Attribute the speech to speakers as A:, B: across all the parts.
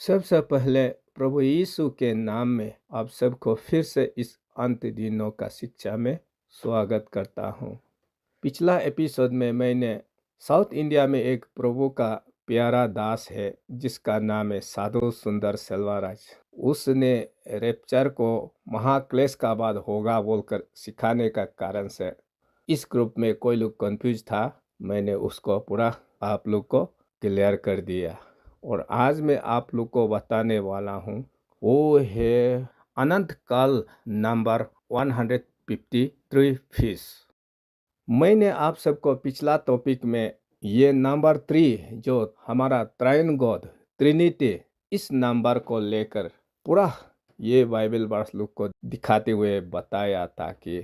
A: सबसे पहले प्रभु यीशु के नाम में आप सबको फिर से इस अंत दिनों का शिक्षा में स्वागत करता हूँ। पिछला एपिसोड में मैंने साउथ इंडिया में एक प्रभु का प्यारा दास है जिसका नाम है साधु सुंदर सेल्वाराज। उसने रेप्चर को महाक्लेश का बाद होगा बोलकर सिखाने का कारण से इस ग्रुप में कोई लोग कंफ्यूज था। मैंने उसको पूरा आप लोग को क्लियर कर दिया और आज मैं आप लोग को बताने वाला हूँ वो है अनंत काल नंबर 153 फिश। मैंने आप सबको पिछला टॉपिक में ये नंबर 3 जो हमारा त्राइन गॉड ट्रिनिटी इस नंबर को लेकर पूरा ये बाइबल वर्स लोग को दिखाते हुए बताया था कि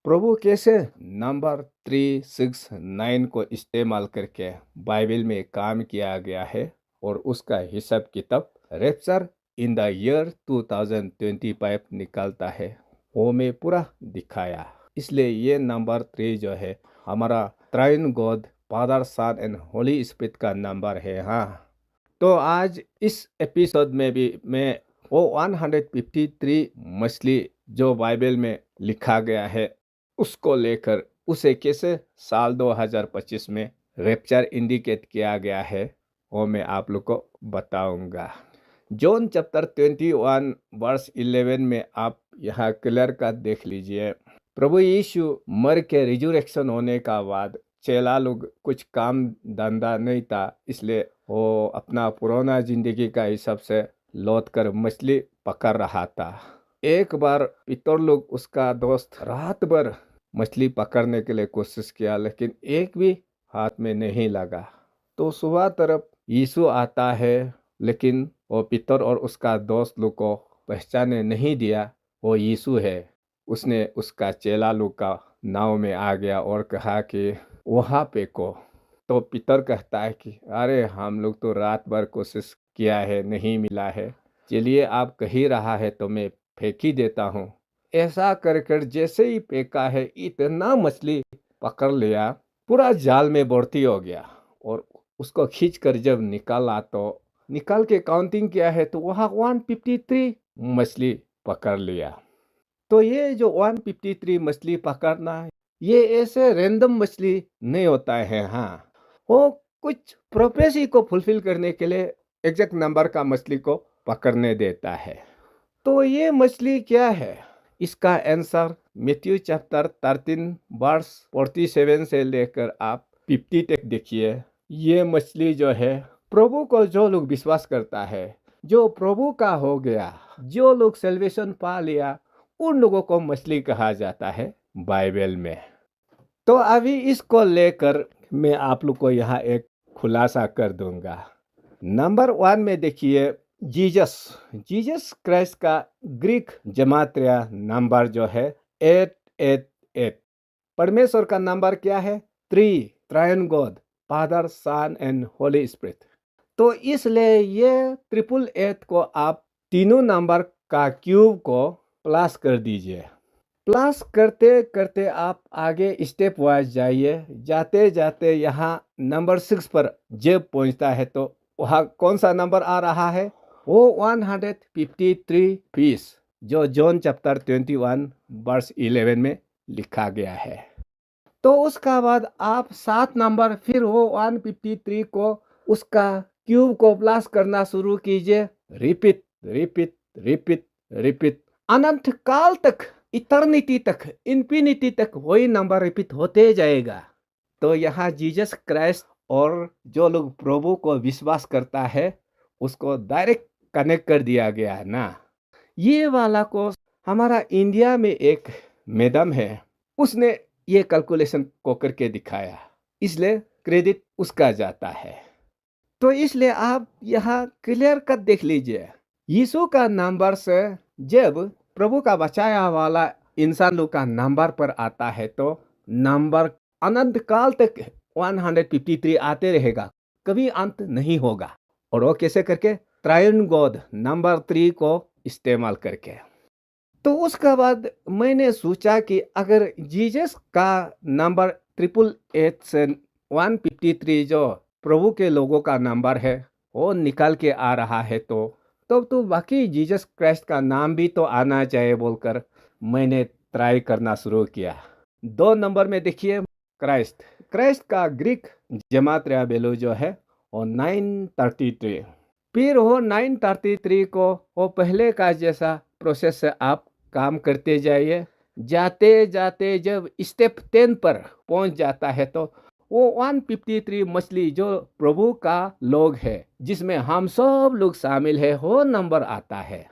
A: प्रभु कैसे नंबर 3, 6, 9 को इस्तेमाल करके बाइबल में काम किया गया है और उसका हिसाब किताब रैप्चर इन द ईयर 2025 निकलता है वो मैं पूरा दिखाया। इसलिए ये नंबर 3 जो है हमारा triune God Father Son and Holy Spirit का नंबर है। हाँ, तो आज इस एपिसोड में भी मैं वो 153 मछली जो बाइबल में लिखा गया है उसको लेकर उसे कैसे साल 2025 में रैप्चर इंडिकेट किया गया है वो मैं आप लोग को बताऊंगा। जॉन चैप्टर 21 वर्स 11 में आप यहाँ क्लियर का देख लीजिए। प्रभु यीशु मर के रिजरेक्शन होने का बाद चेला लोग कुछ काम धंधा नहीं था, इसलिए वो अपना पुराना जिंदगी का हिसाब से लौट कर मछली पकड़ रहा था। एक बार पितर लोग उसका दोस्त रात भर मछली पकड़ने के लिए कोशिश किया लेकिन एक भी हाथ में नहीं लगा। तो सुबह तरफ यीशु आता है लेकिन वो पितर और उसका दोस्त लोग को पहचाने नहीं दिया वो यीशु है। उसने उसका चेला लोग का नाव में आ गया और कहा कि वहाँ पे को। तो पितर कहता है कि अरे हम लोग तो रात भर कोशिश किया है नहीं मिला है, चलिए आप कही रहा है तो मैं फेंक ही देता हूँ। ऐसा कर कर जैसे ही फेंका है इतना मछली पकड़ लिया पूरा जाल में भर्ती हो गया और उसको खींच कर जब निकाला तो निकाल के काउंटिंग किया है तो वहाँ 153 मछली पकड़ लिया। तो ये जो 153 मछली पकड़ना है ये ऐसे रैंडम मछली नहीं होता है। हाँ, वो कुछ प्रोफेसी को फुलफिल करने के लिए एग्जैक्ट नंबर का मछली को पकड़ने देता है। तो ये मछली क्या है? इसका आंसर मैथ्यू चैप्टर 13 वर्स 47 से लेकर आप 50 तक देखिए। ये मछली जो है प्रभु को जो लोग विश्वास करता है, जो प्रभु का हो गया, जो लोग सल्वेशन पा लिया, उन लोगों को मछली कहा जाता है बाइबल में। तो अभी इसको लेकर मैं आप लोग को यहाँ एक खुलासा कर दूंगा। नंबर 1 में देखिए जीसस क्राइस्ट का ग्रीक जमात्रिया नंबर जो है 888। परमेश्वर का नंबर क्या है? 3, triune God Father Son and Holy Spirit. तो इसलिए ये 888 को आप तीनों नंबर का क्यूब को प्लस कर दीजिए। प्लस करते करते आप आगे स्टेप वाइज जाइए, जाते जाते यहाँ नंबर 6 पर जब पहुँचता है तो वहाँ कौन सा नंबर आ रहा है? वो 153 पीस जो जॉन चैप्टर 21 वर्स 11 में लिखा गया है। तो उसका बाद आप 7 नंबर फिर वो 153 को उसका क्यूब को प्लस करना शुरू कीजिए। रिपीट रिपीट रिपीट रिपीट अनंत काल तक, इटर्निटी तक, इन्फिनिटी तक वही नंबर रिपीट होते जाएगा। तो यहाँ जीसस क्राइस्ट और जो लोग प्रभु को विश्वास करता है उसको डायरेक्ट कनेक्ट कर दिया गया है ना। ये वाला को हमारा इंडिया में एक मैडम है, उसने ये कैलकुलेशन को करके दिखाया, इसलिए क्रेडिट उसका जाता है। तो इसलिए आप यहाँ क्लियर कट देख लीजिए। यीशु का नंबर से जब प्रभु का बचाया वाला इंसान लोग का नंबर पर आता है तो नंबर अनंत काल तक 153 आते रहेगा, कभी अंत नहीं होगा। और वो कैसे करके? त्राइन गॉड नंबर 3 को इस्तेमाल करके। तो उसके बाद मैंने सोचा कि अगर जीसस का नंबर 888 से 153 जो प्रभु के लोगों का नंबर है वो निकाल के आ रहा है तो तो बाकी जीसस क्राइस्ट का नाम भी तो आना चाहिए बोलकर मैंने ट्राई करना शुरू किया। 2 नंबर में देखिए क्राइस्ट। क्राइस्ट का ग्रीक जमात्रिया बेलू जो है वो 933। फिर वो 933 को वो पहले का जैसा प्रोसेस से आप काम करते जाइए। जाते जाते जब स्टेप 10 पर पहुंच जाता है तो वो 153 मछली जो प्रभु का लोग है जिसमें हम सब लोग शामिल है वो नंबर आता है।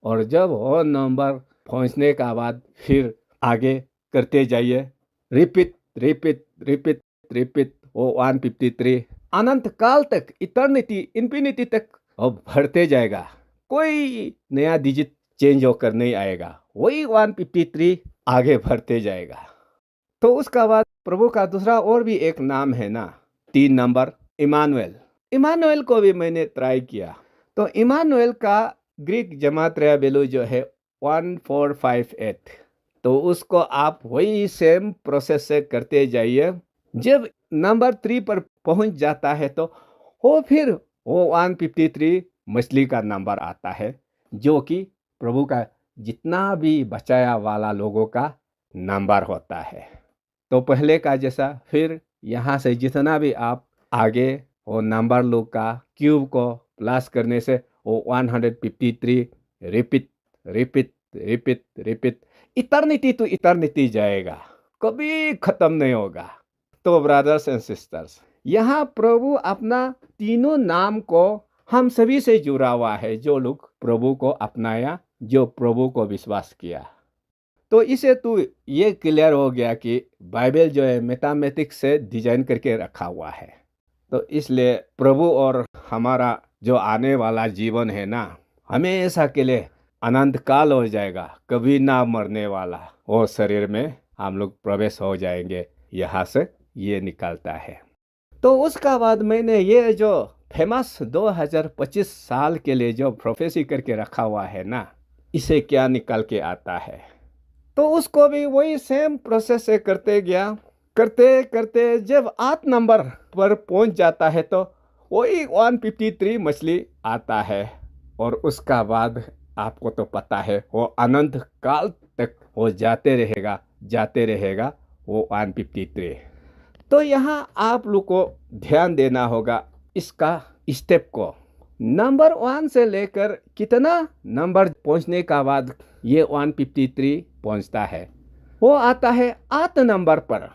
A: और जब वो नंबर पहुंचने का बाद फिर आगे करते जाइए, रिपीट रिपीट रिपीट रिपीट, वो 153 अनंत काल तक, इटर्निटी इन्फिनिटी तक अब बढ़ते जाएगा। कोई नया डिजिट चेंज होकर नहीं आएगा, वही 153 आगे बढ़ते जाएगा। तो उसका बाद प्रभु का दूसरा और भी एक नाम है ना, 3 नंबर इमानुएल। इमानुएल को भी मैंने ट्राई किया। तो इमानुएल का ग्रीक जमात्रिया बेलू जो है 1458। तो उसको आप वही सेम प्रोसेस से करते जाइए। जब नंबर 3 पर पहुंच जाता है तो वो फिर वो 153 मछली का नंबर आता है जो कि प्रभु का जितना भी बचाया वाला लोगों का नंबर होता है। तो पहले का जैसा फिर यहाँ से जितना भी आप आगे वो नंबर लोग का क्यूब को प्लस करने से वो 153 repeat repeat repeat repeat eternity to eternity जाएगा, कभी खत्म नहीं होगा। तो ब्रदर्स एंड सिस्टर्स, यहाँ प्रभु अपना तीनों नाम को हम सभी से जुड़ा हुआ है जो लोग प्रभु को अपनाया, जो प्रभु को विश्वास किया। तो इसे तो ये क्लियर हो गया कि बाइबल जो है मैथमेटिक्स से डिजाइन करके रखा हुआ है। तो इसलिए प्रभु और हमारा जो आने वाला जीवन है ना, हमेशा के लिए अनंत काल हो जाएगा, कभी ना मरने वाला वो शरीर में हम लोग प्रवेश हो जाएंगे। यहाँ से ये निकलता है। तो उसका बाद मैंने ये जो फेमस 2025 साल के लिए जो प्रोफेसी करके रखा हुआ है ना, इसे क्या निकल के आता है। तो उसको भी वही सेम प्रोसेस से करते गया, करते करते जब 8 नंबर पर पहुंच जाता है तो वही 153 मछली आता है। और उसका बाद आपको तो पता है वो अनंत काल तक वो जाते रहेगा वो 153। तो यहाँ आप लोग को ध्यान देना होगा इसका स्टेप को। नंबर 1 से लेकर कितना नंबर पहुंचने का बाद ये 153 पहुंचता है, वो आता है 8 नंबर पर।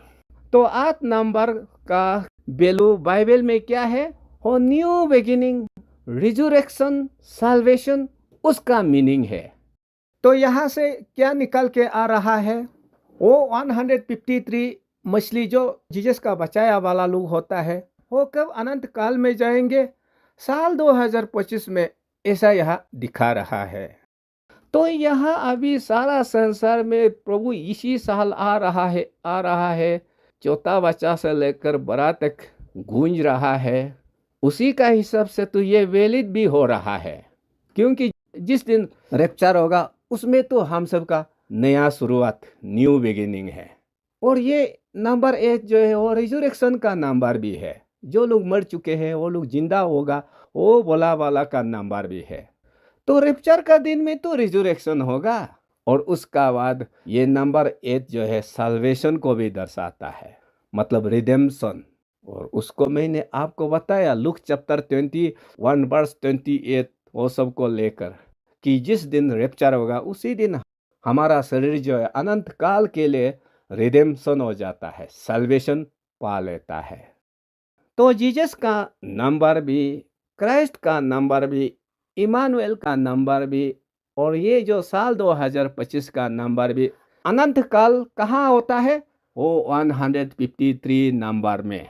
A: तो 8 नंबर का वैल्यू बाइबल में क्या है, वो न्यू बिगिनिंग, रिजरेक्शन, साल्वेशन, उसका मीनिंग है। तो यहाँ से क्या निकल के आ रहा है, वो 153 मछली जो जीसस का बचाया वाला लोग होता है वो कब अनंत काल में जाएंगे, साल 2025 में, ऐसा यहाँ दिखा रहा है। तो यहाँ अभी सारा संसार में प्रभु इसी साल आ रहा है, चौथा बच्चा से लेकर बड़ा तक गूंज रहा है। उसी का हिसाब से तो ये वैलिड भी हो रहा है, क्योंकि जिस दिन रैप्चर होगा उसमें तो हम सब का नया शुरुआत, न्यू बिगिनिंग है। और ये नंबर 8 जो है वो रिजरेक्शन का नंबर भी है। जो लोग मर चुके हैं वो लोग जिंदा होगा, वो बोला वाला का नंबर भी है। तो रैप्चर का दिन में तो रिजरेक्शन होगा। और उसका बाद ये नंबर 8 जो है साल्वेशन को भी दर्शाता है, मतलब रिडेम्पशन। और उसको मैंने आपको बताया लूक चैप्टर 21 वर्स 28 वो सब को लेकर, कि जिस दिन रैप्चर होगा उसी दिन हमारा शरीर जो है अनंत काल के लिए रिडेम्पशन हो जाता है, साल्वेशन पा लेता है। तो जीसस का नंबर भी, क्राइस्ट का नंबर भी, इमानुएल का नंबर भी, और ये जो साल 2025 का नंबर भी अनंत काल कहाँ होता है, वो 153 नंबर में।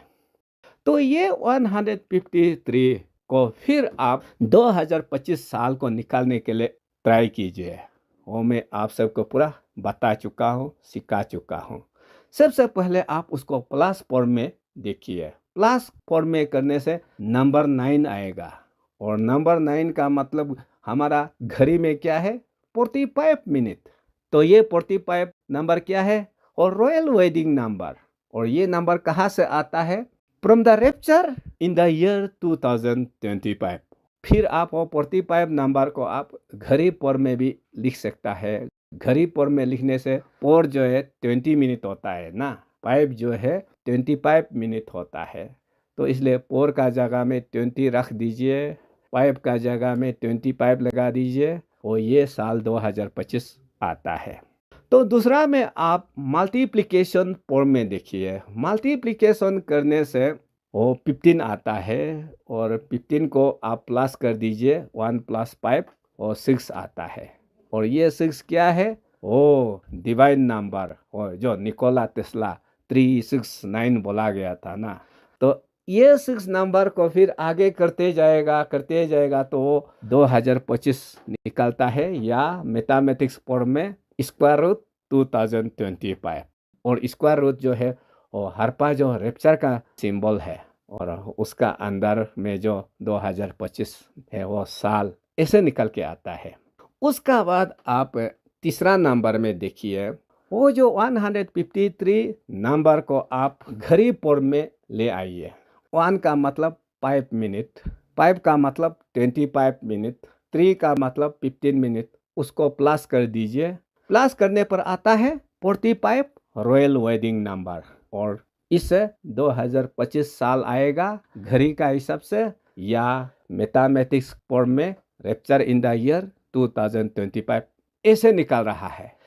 A: तो ये 153 को फिर आप 2025 साल को निकालने के लिए ट्राई कीजिए। वो मैं आप सबको पूरा बता चुका हूँ, सिखा चुका हूँ। सबसे पहले आप उसको प्लस फॉर्म में देखिए। प्लस फॉर्म में करने से नंबर 9 आएगा। और नंबर 9 का मतलब हमारा घड़ी में क्या है, 45 मिनट। तो ये 45 नंबर क्या है, और रॉयल वेडिंग नंबर। और ये नंबर कहाँ से आता है, from the rapture in the year 2025। फिर आप वो 45 नंबर को आप घड़ी पर में भी लिख सकता है। घड़ी पर में लिखने से पर जो है 20 मिनट होता है ना, 5 जो है 25 मिनट होता है। तो इसलिए पर का जगह में 20 रख दीजिए, 5 का जगह में 25 लगा दीजिए और ये साल 2025 आता है। तो दूसरा में आप मल्टीप्लिकेशन फॉर्म में देखिए। मल्टीप्लिकेशन करने से वो 15 आता है और 15 को आप प्लस कर दीजिए, 1 + 5 और 6 आता है। और ये 6 क्या है? ओ डिवाइन नंबर, और जो निकोला टेस्ला 369 बोला गया था ना। तो ये 6 नंबर को फिर आगे करते जाएगा तो 2025 निकलता है, या मैथमेटिक्स फॉर्म में स्क्वायर रूट 2025। और स्क्वायर रूट जो है वो हरपा जो रैप्चर का सिंबल है, और उसका अंदर में जो 2025 है वो साल ऐसे निकल के आता है। उसका बाद आप तीसरा नंबर में देखिए, वो जो 153 नंबर को आप घड़ी फॉर्म में ले आइए। 1 का मतलब 5 मिनट, 5 का मतलब 25 मिनट, 3 का मतलब 15 मिनट, उसको प्लस कर दीजिए। प्लस करने पर आता है 45 रॉयल वेडिंग नंबर, और इससे 2025 साल आएगा घड़ी का हिसाब से, या मैथमेटिक्स फॉर्म में रैप्चर इन द ईयर 2025 ऐसे निकल रहा है।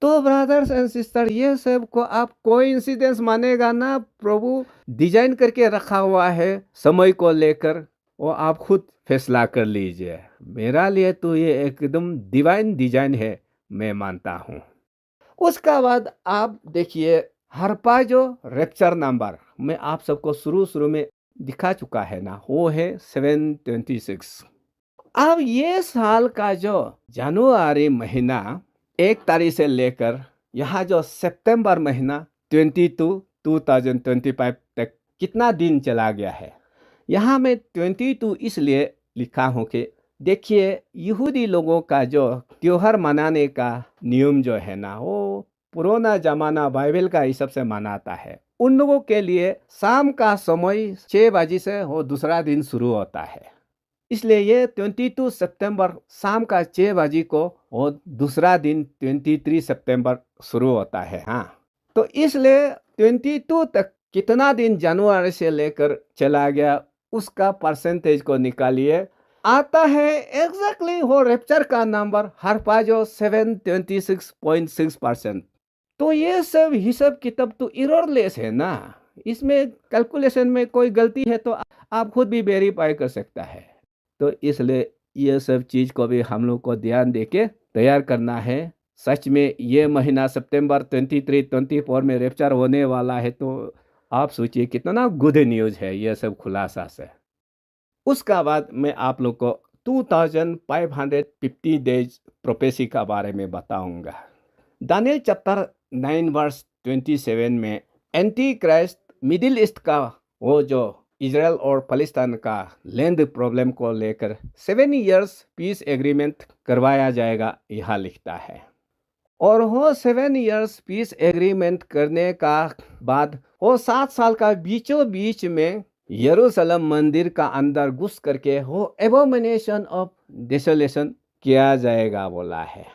A: तो ब्रदर्स एंड सिस्टर, ये सब को आप कोइंसिडेंस मानेगा ना, प्रभु डिजाइन करके रखा हुआ है समय को लेकर, वो आप खुद फैसला कर लीजिए। मेरा लिए तो ये एकदम डिवाइन डिजाइन है, मैं मानता हूँ। उसका बाद आप देखिए हरपा जो रैप्चर नंबर मैं आप सबको शुरू में दिखा चुका है ना, वो है 726। अब ये साल का जो जनवरी महीना 1 तारीख से लेकर यहाँ जो सितंबर महीना 2025 तक कितना दिन चला गया है। यहाँ मैं 22 इसलिए लिखा हूँ कि देखिए यहूदी लोगों का जो त्योहार मनाने का नियम जो है ना, वो पुराना जमाना बाइबल का हिसाब से मनाता है। उन लोगों के लिए शाम का समय 6 बजे से वो दूसरा दिन शुरू होता है। इसलिए ये 22 सितंबर शाम का 6 बजे को और दूसरा दिन 23 सितंबर शुरू होता है। हाँ, तो इसलिए 22 तक कितना दिन जनवरी से लेकर चला गया उसका परसेंटेज को निकालिए, आता है एग्जैक्टली वो रैप्चर का नंबर हर पाजो 726.6%। तो ये सब हिसाब किताब तो एररलेस है ना, इसमें कैलकुलेशन में कोई गलती है तो आप खुद भी वेरीफाई कर सकता है। तो इसलिए ये सब चीज़ को भी हम लोग को ध्यान देके तैयार करना है। सच में ये महीना सितंबर 23-24 में रैप्चर होने वाला है, तो आप सोचिए कितना गुड न्यूज़ है ये सब खुलासा से। उसका बाद मैं आप लोग को 2550 डेज प्रोफेसी का बारे में बताऊंगा। दानियल चैप्टर 9 वर्स 27 में एंटी क्राइस्ट मिडिल ईस्ट का वो जो इजराइल और फलस्तीन का लैंड प्रॉब्लम को लेकर 7 इयर्स पीस एग्रीमेंट करवाया जाएगा, यहाँ लिखता है। और वो 7 इयर्स पीस एग्रीमेंट करने का बाद वो 7 साल का बीचों बीच में यरूशलेम मंदिर का अंदर घुस करके वो एबोमिनेशन ऑफ डेसोलेशन किया जाएगा बोला है।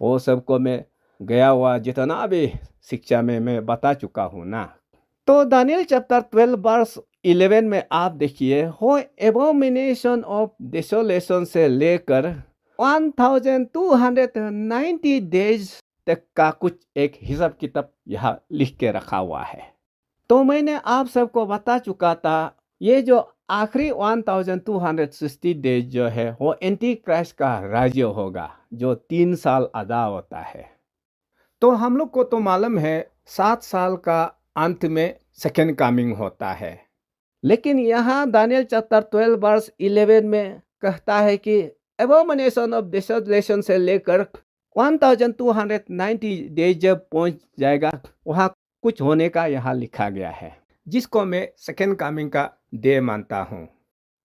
A: वो सबको मैं गया हुआ जितना भी शिक्षा में मैं बता चुका हूँ ना। तो दानियल चैप्टर 12 वर्स 11 में आप देखिए हो एबोमिनेशन ऑफ डेसोलेशन से लेकर 1290 डेज तक का कुछ एक हिसाब किताब यहाँ लिख के रखा हुआ है। तो मैंने आप सबको बता चुका था ये जो आखिरी 1260 डेज जो है वो एंटी क्राइस्ट का राज्य होगा जो 3 साल अदा होता है। तो हम लोग को तो मालूम है 7 साल का अंत में सेकेंड कमिंग होता है, लेकिन यहाँ दानियल चैप्टर 12 वर्स 11 में कहता है कि एबोमिनेशन ऑफ डेसोलेशन से लेकर 1290 डेज जब पहुंच जाएगा वहाँ कुछ होने का यहाँ लिखा गया है, जिसको मैं सेकेंड कमिंग का डे मानता हूँ।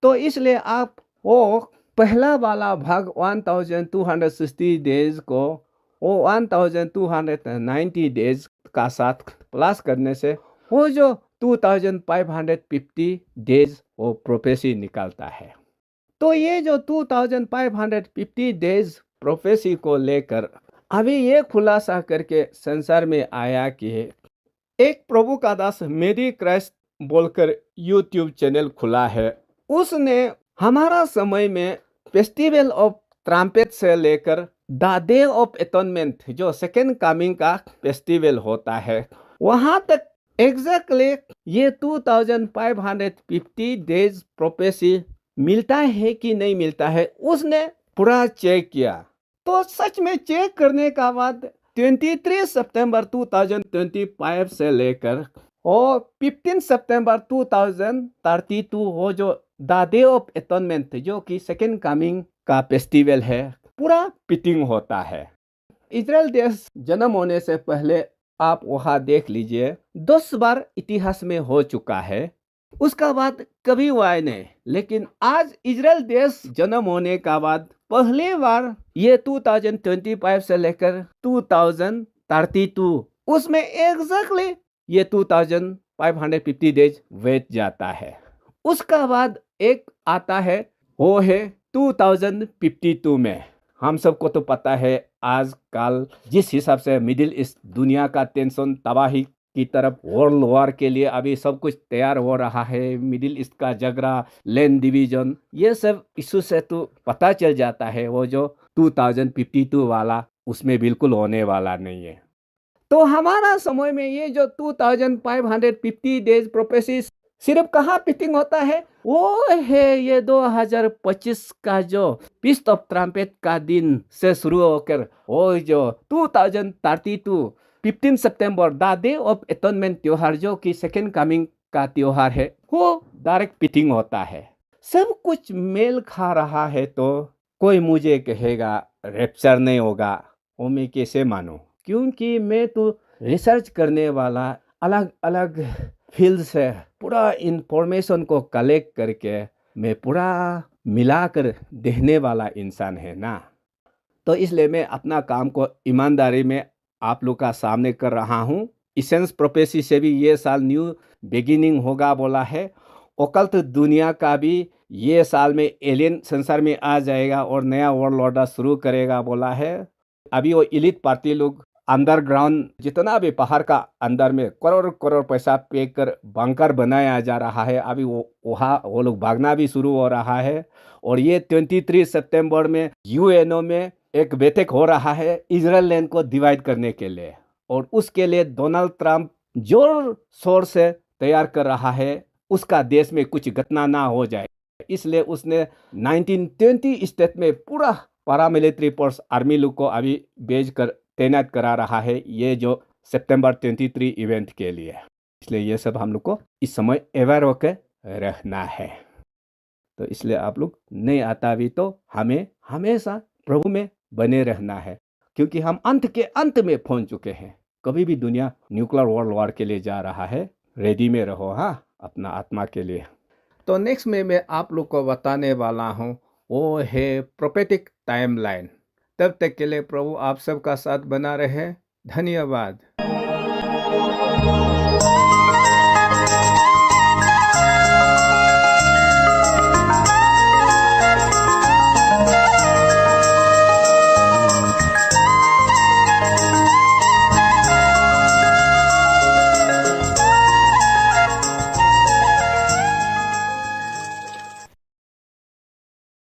A: तो इसलिए आप वो पहला वाला भाग 1260 डेज को वो 1290 डेज का साथ प्लस करने से वो जो 2550 डेज वो प्रोफेसी निकलता है। तो ये जो 2550 डेज प्रोफेसी को लेकर अभी ये खुलासा करके संसार में आया कि एक प्रभु का दास मेरी क्राइस्ट बोलकर यूट्यूब चैनल खुला है। उसने हमारा समय में फेस्टिवल ऑफ ट्रम्पेट से लेकर द डे ऑफ एटोनमेंट जो सेकेंड कमिंग का फेस्टिवल होता है वहां तक एग्जैक्टली ये 2550 डेज प्रोफेसी मिलता है कि नहीं मिलता है उसने पूरा चेक किया। तो सच में चेक करने का बाद 23 सितंबर 2025 से लेकर और 15 सितंबर 2032 वो जो द डे ऑफ एटोनमेंट जो कि सेकेंड कमिंग का फेस्टिवल है पूरा फिटिंग होता है। इजराइल देश जन्म होने से पहले आप वहाँ देख लीजिए 10 बार इतिहास में हो चुका है, उसका बाद कभी हुआ नहीं। लेकिन आज इजराइल देश जन्म होने का बाद पहली बार ये 2025 से लेकर 2032 उसमें एग्जैक्टली ये 2550 डेज वेट जाता है। उसका बाद एक आता है वो है 2052 में। हम सबको तो पता है आजकल जिस हिसाब से मिडिल ईस्ट दुनिया का टेंशन तबाही की तरफ वर्ल्ड वॉर के लिए अभी सब कुछ तैयार हो रहा है, मिडिल ईस्ट का झगड़ा, लैंड डिवीजन, ये सब इशू से तो पता चल जाता है वो जो 2052 वाला उसमें बिल्कुल होने वाला नहीं है। तो हमारा समय में ये जो 2550 डेज प्रोफेसी सिर्फ कहाँ फिटिंग होता है वो है ये 2025 का जो फीस्ट ऑफ ट्रम्पेट का दिन से शुरू होकर वो जो 2032 15 सितंबर द डे ऑफ एटोनमेंट त्योहार जो कि सेकेंड कमिंग का त्योहार है वो डायरेक्ट फिटिंग होता है। सब कुछ मेल खा रहा है तो कोई मुझे कहेगा रैप्चर नहीं होगा, वो मैं कैसे मानूं? क्योंकि मैं तो रिसर्च करने वाला अलग अलग फील्ड से पूरा इंफॉर्मेशन को कलेक्ट करके मैं पूरा मिलाकर देखने वाला इंसान है ना। तो इसलिए मैं अपना काम को ईमानदारी में आप लोग का सामने कर रहा हूँ। इसेंस प्रोफेसी से भी ये साल न्यू बिगिनिंग होगा बोला है। ओकल्ट दुनिया का भी ये साल में एलियन संसार में आ जाएगा और नया वर्ल्ड ऑर्डर शुरू करेगा बोला है। अभी वो इलीट पार्टी लोग अंडरग्राउंड जितना भी पहाड़ का अंदर में करोड़ करोड़ पैसा पे कर बंकर बनाया जा रहा है, अभी वो लोग भागना भी शुरू हो रहा है। और ये 23 सितंबर में यूएनओ में एक बैठक हो रहा है इजराइल लैंड को डिवाइड करने के लिए, और उसके लिए डोनाल्ड ट्रंप जोर शोर से तैयार कर रहा है उसका देश में कुछ घटना ना हो जाए। इसलिए उसने 1920 स्टेट में पूरा पैरामिलिट्री फोर्स आर्मी लोग को अभी भेज कर तैनात करा रहा है ये जो सितंबर 23 इवेंट के लिए। इसलिए ये सब हम लोग को इस समय अवेयर होकर रहना है। तो इसलिए आप लोग नहीं आता भी तो हमें हमेशा प्रभु में बने रहना है, क्योंकि हम अंत के अंत में पहुंच चुके हैं। कभी भी दुनिया न्यूक्लियर वर्ल्ड वॉर के लिए जा रहा है, रेडी में रहो हाँ अपना आत्मा के लिए। तो नेक्स्ट में मैं आप लोग को बताने वाला हूँ वो है प्रोफेटिक टाइमलाइन। तब तक के लिए प्रभु आप सबका साथ बना रहे। धन्यवाद।